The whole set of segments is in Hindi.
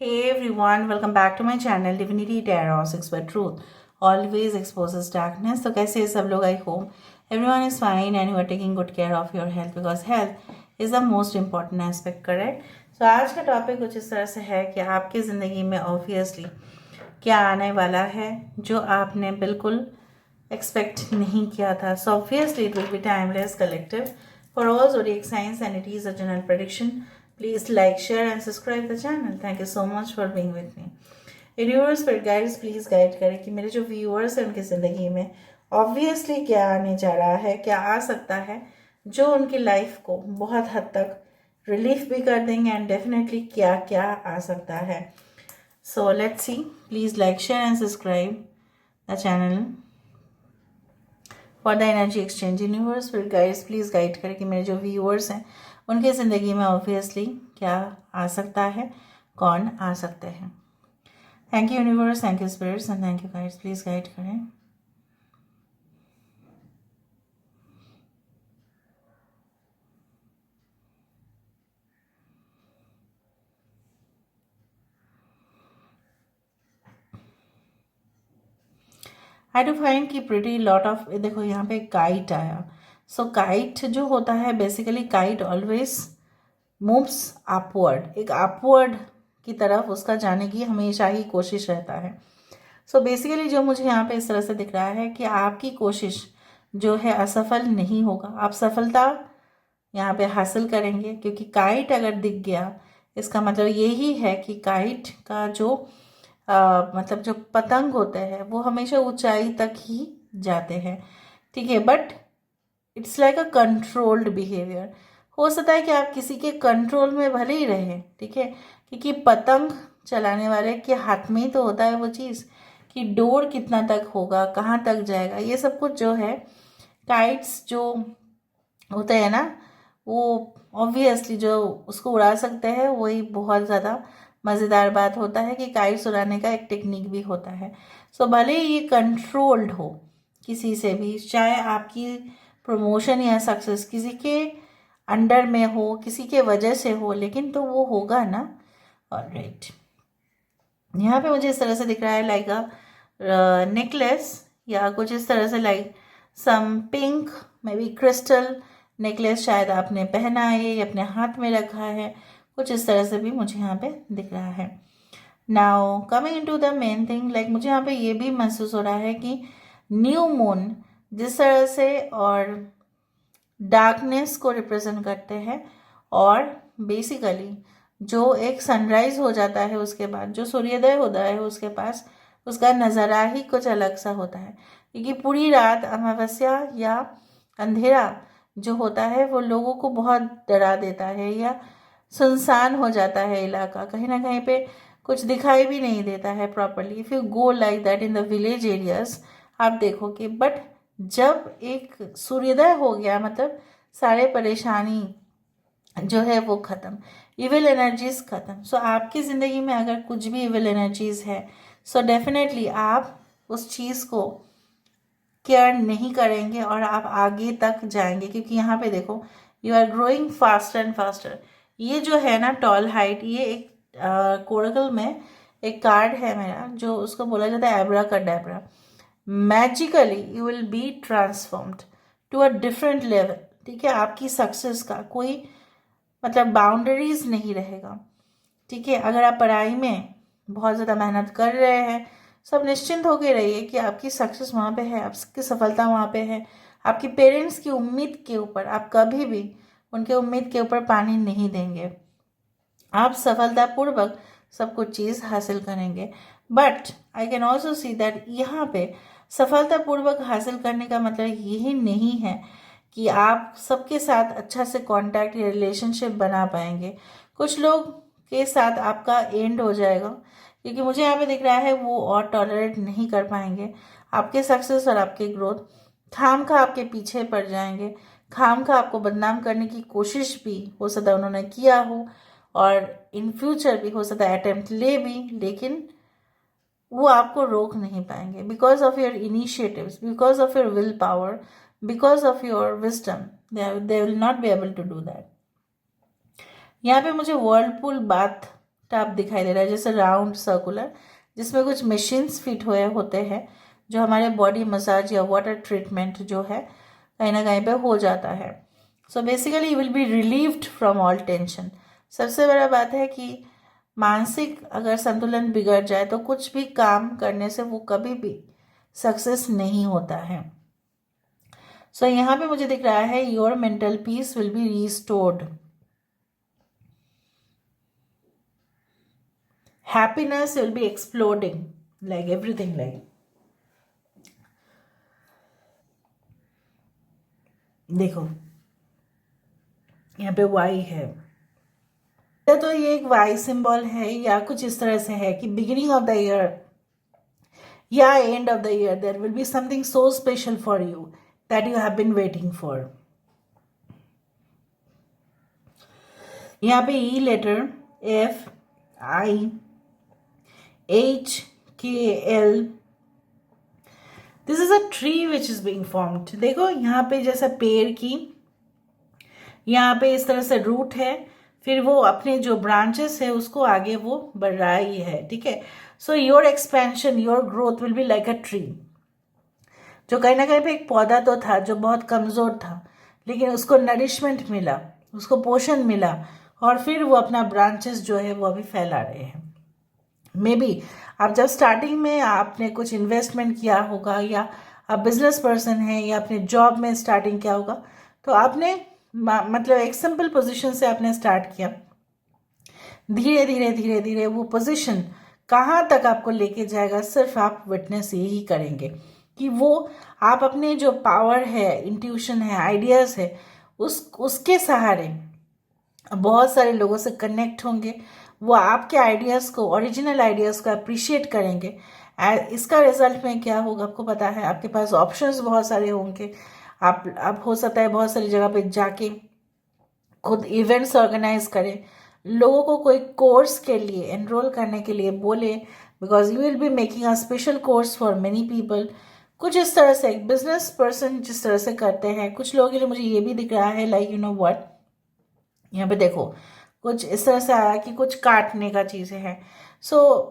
Hey everyone, welcome back to my channel Divinity Tarot 6 by Truth always exposes darkness. तो कैसे हैं सब लोग? I hope everyone is fine and you are taking good care of your health because health is the most important aspect, correct? So आज का टॉपिक कुछ इस तरह से है कि आपकी ज़िंदगी में ऑब्वियसली क्या आने वाला है जो आपने बिल्कुल एक्सपेक्ट नहीं किया था. So obviously it will be timeless collective for all zodiac signs and it is a general prediction. Please like, share and subscribe the channel. Thank you so much for being with me. Universe spirit guides please guide करें कि मेरे जो व्यूअर्स हैं उनकी ज़िंदगी में ऑब्वियसली क्या आने जा रहा है, क्या आ सकता है जो उनकी लाइफ को बहुत हद तक रिलीफ भी कर देंगे एंड डेफिनेटली क्या क्या आ सकता है. So let's see. Please like, share and subscribe the channel for the energy exchange. Universe फिर गाइड्स प्लीज़ गाइड करें कि मेरे जो व्यूअर्स हैं उनकी ज़िंदगी में ऑब्वियसली क्या आ सकता है, कौन आ सकते हैं. Thank you universe, thank you spirits and thank you guides. Please guide करें. आई डू फाइंड कि प्रिटी लॉट ऑफ, देखो यहाँ पे काइट आया. सो काइट जो होता है basically kite always moves upward, एक अपवर्ड की तरफ उसका जाने की हमेशा ही कोशिश रहता है. सो बेसिकली जो मुझे यहाँ पे इस तरह से दिख रहा है कि आपकी कोशिश जो है असफल नहीं होगा, आप सफलता यहाँ पे हासिल करेंगे. क्योंकि काइट अगर दिख गया इसका मतलब यही है कि काइट का जो मतलब जो पतंग होते हैं वो हमेशा ऊंचाई तक ही जाते हैं, ठीक है. But it's like a controlled behaviour. हो सकता है कि आप किसी के कंट्रोल में भले ही रहें, ठीक है, क्योंकि पतंग चलाने वाले के हाथ में ही तो होता है वो चीज़ कि डोर कितना तक होगा, कहाँ तक जाएगा, ये सब कुछ जो है काइट्स जो होते हैं ना वो ऑब्वियसली जो उसको उड़ा सकते हैं वही बहुत ज़्यादा मज़ेदार बात होता है कि काइट्स उड़ाने का एक टेक्निक भी होता है. सो भले ही ये कंट्रोल्ड हो किसी से भी, चाहे आपकी प्रमोशन या सक्सेस किसी के अंडर में हो, किसी के वजह से हो, लेकिन तो वो होगा ना. ऑलराइट, यहाँ पे मुझे इस तरह से दिख रहा है लाइक अ नेकलेस या कुछ इस तरह से, like some pink maybe crystal necklace शायद आपने पहना है या अपने हाथ में रखा है, कुछ इस तरह से भी मुझे यहाँ पे दिख रहा है. Now coming into the main thing, like मुझे यहाँ पे ये भी महसूस हो रहा है कि न्यू मून जिस तरह से और डार्कनेस को रिप्रेजेंट करते हैं और बेसिकली जो एक सनराइज हो जाता है उसके बाद जो सूर्योदय होता है उसके पास उसका नज़ारा ही कुछ अलग सा होता है. क्योंकि पूरी रात अमावस्या या अंधेरा जो होता है वो लोगों को बहुत डरा देता है या सुनसान हो जाता है इलाका, कहीं ना कहीं पे कुछ दिखाई भी नहीं देता है properly. If you go like that in the village areas आप देखोगे. बट जब एक सूर्योदय हो गया मतलब सारे परेशानी जो है वो ख़त्म, इविल एनर्जीज ख़त्म. सो आपकी ज़िंदगी में अगर कुछ भी इविल एनर्जीज है सो डेफिनेटली आप उस चीज़ को केयर नहीं करेंगे और आप आगे तक जाएंगे. क्योंकि यहाँ पे देखो you are growing faster and faster. ये जो है ना टॉल हाइट, ये एक कोरकल में एक कार्ड है मेरा जो उसको बोला जाता है abracadabra. Magically you will be transformed to a different level, ठीक है. आपकी सक्सेस का कोई मतलब बाउंड्रीज नहीं रहेगा, ठीक है. अगर आप पढ़ाई में बहुत ज़्यादा मेहनत कर रहे हैं सब निश्चिंत होकर रहिए कि आपकी सक्सेस वहाँ पे है, आपकी सफलता वहाँ पे है. आपकी पेरेंट्स की उम्मीद के ऊपर आप कभी भी उनके उम्मीद के ऊपर पानी नहीं देंगे. आप सफलतापूर्वक सब कुछ चीज़ हासिल करेंगे. But I can also see that यहाँ पे सफलतापूर्वक हासिल करने का मतलब यही नहीं है कि आप सबके साथ अच्छा से कांटेक्ट या रिलेशनशिप बना पाएंगे. कुछ लोग के साथ आपका एंड हो जाएगा क्योंकि मुझे यहाँ पे दिख रहा है वो और टॉलरेट नहीं कर पाएंगे आपके सक्सेस और आपके ग्रोथ. खाम खा आपके पीछे पड़ जाएंगे, खाम खा आपको बदनाम करने की कोशिश भी हो सकता है उन्होंने किया हो और इन फ्यूचर भी हो सकता है अटेम्प्ट ले भी, लेकिन वो आपको रोक नहीं पाएंगे because of your initiatives, because of your will power, because of your wisdom. They will not be able to do that. यहाँ पे मुझे वर्लपूल बाथ टब दिखाई दे रहा है, जैसे राउंड सर्कुलर, जिसमें कुछ मशीन्स फिट हुए होते हैं जो हमारे बॉडी मसाज या वाटर ट्रीटमेंट जो है कहीं ना कहीं पे हो जाता है. So basically you will B relieved from all tension. सबसे बड़ा बात है कि मानसिक अगर संतुलन बिगड़ जाए तो कुछ भी काम करने से वो कभी भी सक्सेस नहीं होता है. सो यहाँ पे मुझे दिख रहा है your mental peace will be restored. Happiness will be exploding like everything like. देखो यहाँ पे वाई है, तो ये एक वाई सिंबल है या कुछ इस तरह से है कि बिगिनिंग ऑफ द ईयर या end of the year there will be something so special for you that you have been waiting for. यहाँ पे E letter F I H K L, this is a tree which is being formed. देखो यहाँ पे जैसा पेड़ की यहाँ पे इस तरह से रूट है, फिर वो अपने जो ब्रांचेस है उसको आगे वो बढ़ रहा ही है. ठीक है. So your expansion your growth will be like a tree. जो कहीं ना कहीं पे एक पौधा तो था जो बहुत कमजोर था, लेकिन उसको नरिशमेंट मिला, उसको पोषण मिला, और फिर वो अपना ब्रांचेस जो है वो अभी फैला रहे हैं. मे बी आप जब स्टार्टिंग में आपने कुछ इन्वेस्टमेंट किया होगा, या आप बिजनेस पर्सन हैं, या अपने जॉब में स्टार्टिंग किया होगा, तो आपने मतलब एक सिंपल पोजीशन से आपने स्टार्ट किया. धीरे धीरे धीरे धीरे वो पोजीशन कहाँ तक आपको लेके जाएगा सिर्फ आप विटनेस यही करेंगे कि वो आप अपने जो पावर है, इंट्यूशन है, आइडियाज़ है, उसके सहारे बहुत सारे लोगों से कनेक्ट होंगे. वो आपके आइडियाज़ को, ओरिजिनल आइडियाज़ को अप्रिशिएट करेंगे. इसका रिजल्ट में क्या होगा आपको पता है, आपके पास ऑप्शंस बहुत सारे होंगे. आप हो सकता है बहुत सारी जगह पे जाके खुद इवेंट्स ऑर्गेनाइज करें, लोगों को कोई कोर्स के लिए एनरोल करने के लिए बोले, because you will be making a special course for many people. कुछ इस तरह से एक बिजनेस पर्सन जिस तरह से करते हैं, कुछ लोगों के लिए मुझे ये भी दिख रहा है लाइक यू नो व्हाट, यहाँ पे देखो कुछ इस तरह से आया कि कुछ काटने का चीज़ें हैं. सो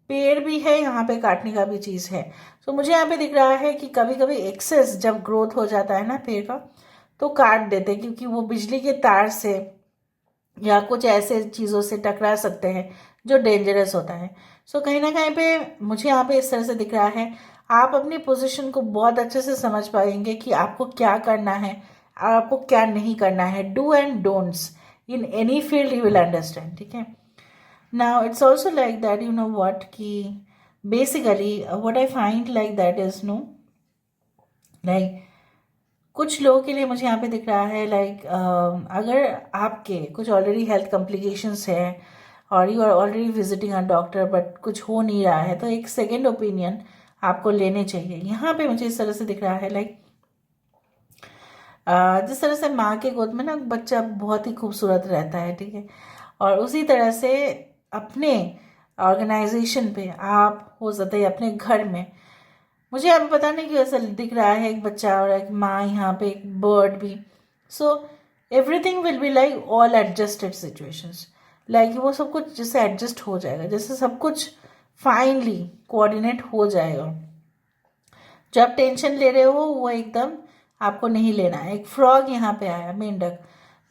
पेड़ भी है, यहाँ पे काटने का भी चीज़ है. सो मुझे यहाँ पे दिख रहा है कि कभी कभी एक्सेस जब ग्रोथ हो जाता है ना पेड़ का, तो काट देते हैं, क्योंकि वो बिजली के तार से या कुछ ऐसे चीज़ों से टकरा सकते हैं जो डेंजरस होता है. सो कहीं ना कहीं पे मुझे यहाँ पे इस तरह से दिख रहा है, आप अपनी पोजीशन को बहुत अच्छे से समझ पाएंगे कि आपको क्या करना है और आपको क्या नहीं करना है. Do and don'ts in any field you will understand. ठीक है. Now it's also like that you know what कि basically what I find like that is no like कुछ लोगों के लिए मुझे यहाँ पे दिख रहा है लाइक अगर आपके कुछ ऑलरेडी हेल्थ कॉम्प्लिकेशंस है और you are already visiting a doctor but कुछ हो नहीं रहा है, तो एक सेकेंड ओपिनियन आपको लेने चाहिए. यहाँ पे मुझे इस तरह से दिख रहा है लाइक जिस तरह से माँ के गोद में ना बच्चा बहुत ही खूबसूरत रहता है. ठीक है. और उसी तरह से अपने ऑर्गेनाइजेशन पे आप हो सकता है अपने घर में, मुझे यहाँ पे पता नहीं क्यों ऐसा दिख रहा है एक बच्चा और एक माँ, यहाँ पे एक बर्ड भी. So everything will be like all adjusted situations, like वो सब कुछ जैसे एडजस्ट हो जाएगा, जैसे सब कुछ फाइनली कोऑर्डिनेट हो जाएगा. जो आप टेंशन ले रहे हो वो एकदम आपको नहीं लेना है. एक फ्रॉग यहाँ पे आया, मेंढक.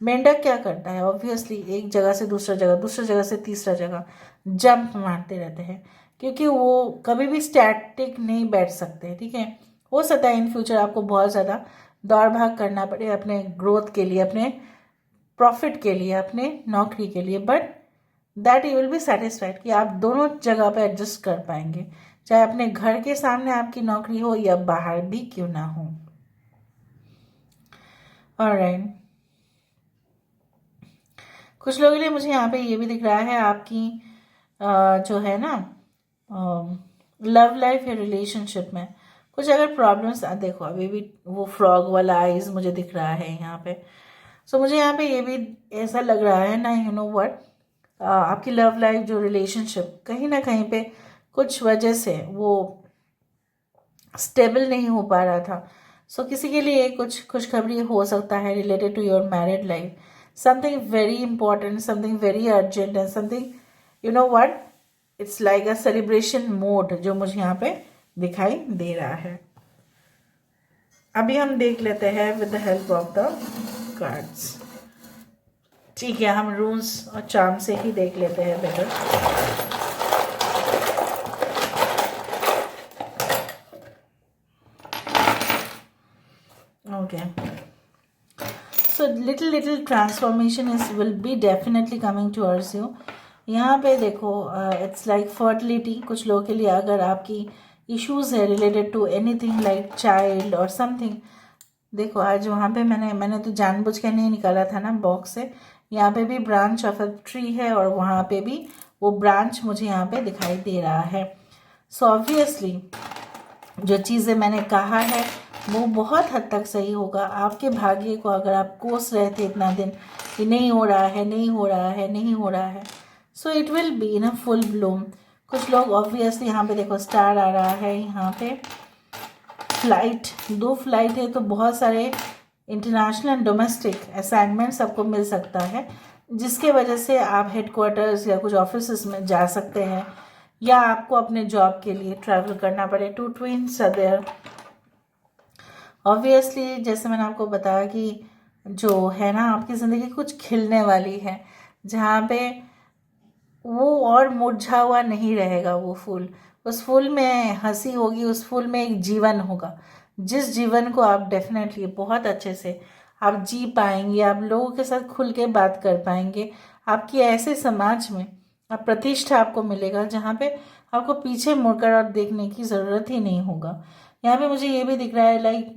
मेंढक क्या करता है, ऑब्वियसली एक जगह से दूसरा जगह, दूसरा जगह से तीसरा जगह जंप मारते रहते हैं, क्योंकि वो कभी भी स्टैटिक नहीं बैठ सकते. ठीक है. हो सकता है इन फ्यूचर आपको बहुत ज़्यादा दौड़ भाग करना पड़े अपने ग्रोथ के लिए, अपने प्रॉफिट के लिए, अपने नौकरी के लिए, but that you will be satisfied कि आप दोनों जगह पे एडजस्ट कर पाएंगे, चाहे अपने घर के सामने आपकी नौकरी हो या बाहर भी क्यों ना हो. ऑलराइट. कुछ लोगों के लिए मुझे यहाँ पे ये भी दिख रहा है आपकी जो है ना लव लाइफ या रिलेशनशिप में कुछ अगर प्रॉब्लम्स, देखो अभी भी वो फ्रॉग वाला आइज मुझे दिख रहा है यहाँ पे. सो मुझे यहाँ पे ये भी ऐसा लग रहा है ना यू नो व्हाट, आपकी लव लाइफ जो रिलेशनशिप कहीं ना कहीं पे कुछ वजह से वो स्टेबल नहीं हो पा रहा था. सो किसी के लिए कुछ खुशखबरी हो सकता है related to your married life. Something very important, something very urgent and something you know what, it's like a celebration mode जो मुझे यहाँ पे दिखाई दे रहा है। अभी हम देख लेते हैं with the help of the cards. ठीक है, हम रून्स और चार्म से ही देख लेते हैं better. Okay, so little transformation will be definitely coming towards you. यहाँ पे देखो, इट्स लाइक फर्टिलिटी। कुछ लोगों के लिए अगर आपकी इश्यूज है related to anything like child और समथिंग, देखो आज वहाँ पे मैंने तो जानबूझ के नहीं निकाला था ना बॉक्स से। यहाँ पे भी ब्रांच ऑफ अ ट्री है और वहाँ पे भी वो ब्रांच मुझे यहाँ पे दिखाई दे रहा है। सो ऑब्वियसली जो चीज़ें मैंने कहा है वो बहुत हद तक सही होगा। आपके भाग्य को अगर आप कोस रहे थे इतना दिन कि नहीं हो रहा है, नहीं हो रहा है, नहीं हो रहा है, so it will be in a full Bloom. कुछ लोग ऑब्वियसली यहाँ पे देखो स्टार आ रहा है, यहाँ पे फ्लाइट, 2 फ्लाइट है, तो बहुत सारे इंटरनेशनल एंड डोमेस्टिक असाइनमेंट सबको मिल सकता है, जिसके वजह से आप हेडक्वार्टर्स या कुछ ऑफिस में जा सकते हैं या आपको अपने जॉब के लिए ट्रैवल करना पड़े। 2 ट्विन्स आर देयर। ऑब्वियसली जैसे मैंने आपको बताया कि जो है ना आपकी ज़िंदगी कुछ खिलने वाली है, जहाँ पे वो और मुरझा हुआ नहीं रहेगा वो फूल। उस फूल में हंसी होगी, उस फूल में एक जीवन होगा, जिस जीवन को आप डेफिनेटली बहुत अच्छे से आप जी पाएंगे। आप लोगों के साथ खुल के बात कर पाएंगे। आपकी ऐसे समाज में आप प्रतिष्ठा आपको मिलेगा जहाँ पे आपको पीछे मुड़कर और देखने की ज़रूरत ही नहीं होगा। यहाँ पे मुझे ये भी दिख रहा है लाइक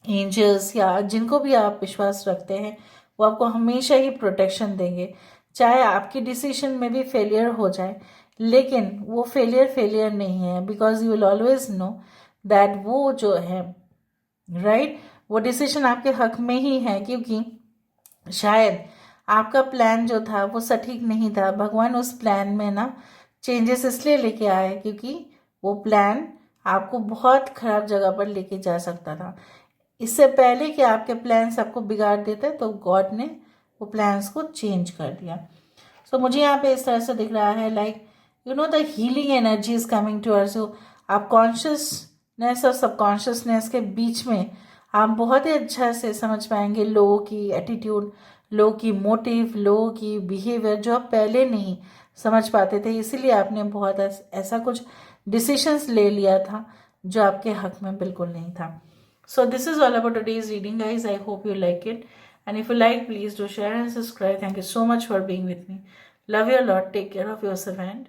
एंजल्स या जिनको भी आप विश्वास रखते हैं वो आपको हमेशा ही प्रोटेक्शन देंगे। चाहे आपकी डिसीजन में भी फेलियर हो जाए, लेकिन वो फेलियर नहीं है, because you will always know that वो जो है राइट वो डिसीजन आपके हक में ही है, क्योंकि शायद आपका प्लान जो था वो सटीक नहीं था। भगवान उस प्लान में ना चेंजेस इसलिए लेके आए क्योंकि वो प्लान आपको बहुत खराब जगह पर लेके जा सकता था। इससे पहले कि आपके प्लान्स आपको बिगाड़ देते तो गॉड ने वो प्लान्स को चेंज कर दिया। सो मुझे यहाँ पे इस तरह से दिख रहा है like you know the healing energy is coming towards you. आप कॉन्शियसनेस और सबकॉन्शियसनेस के बीच में आप बहुत ही अच्छा से समझ पाएंगे लोगों की एटीट्यूड, लोगों की मोटिव, लोगों की बिहेवियर जो आप पहले नहीं समझ पाते थे। इसीलिए आपने बहुत ऐसा कुछ डिसीशंस ले लिया था जो आपके हक में बिल्कुल नहीं था। So this is all about today's reading, guys. I hope you like it. And if you like, please do share and subscribe. Thank you so much for being with me. Love you a lot. Take care of yourself and